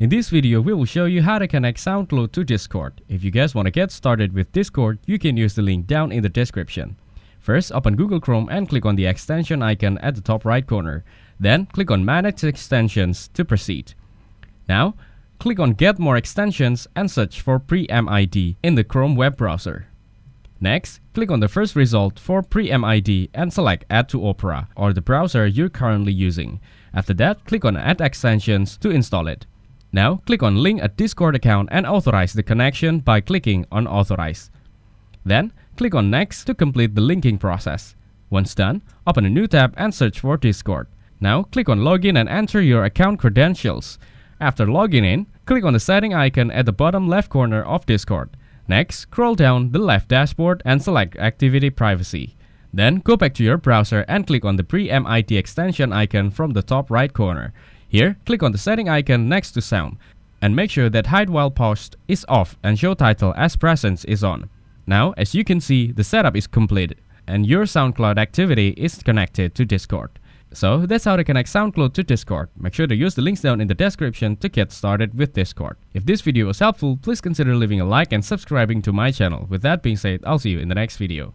In this video, we will show you how to connect SoundCloud to Discord. If you guys want to get started with Discord, you can use the link down in the description. First, open Google Chrome and click on the extension icon at the top right corner. Then, click on Manage Extensions to proceed. Now, click on Get More Extensions and search for PreMID in the Chrome web browser. Next, click on the first result for PreMID and select Add to Opera or the browser you're currently using. After that, click on Add Extensions to install it. Now, click on Link a Discord account and authorize the connection by clicking on Authorize. Then, click on Next to complete the linking process. Once done, open a new tab and search for Discord. Now, click on Login and enter your account credentials. After logging in, click on the setting icon at the bottom left corner of Discord. Next, scroll down the left dashboard and select Activity Privacy. Then, go back to your browser and click on the PreMID extension icon from the top right corner. Here, click on the setting icon next to Sound, and make sure that Hide While Paused is off and Show Title as Presence is on. Now, as you can see, the setup is completed, and your SoundCloud activity is connected to Discord. So, that's how to connect SoundCloud to Discord. Make sure to use the links down in the description to get started with Discord. If this video was helpful, please consider leaving a like and subscribing to my channel. With that being said, I'll see you in the next video.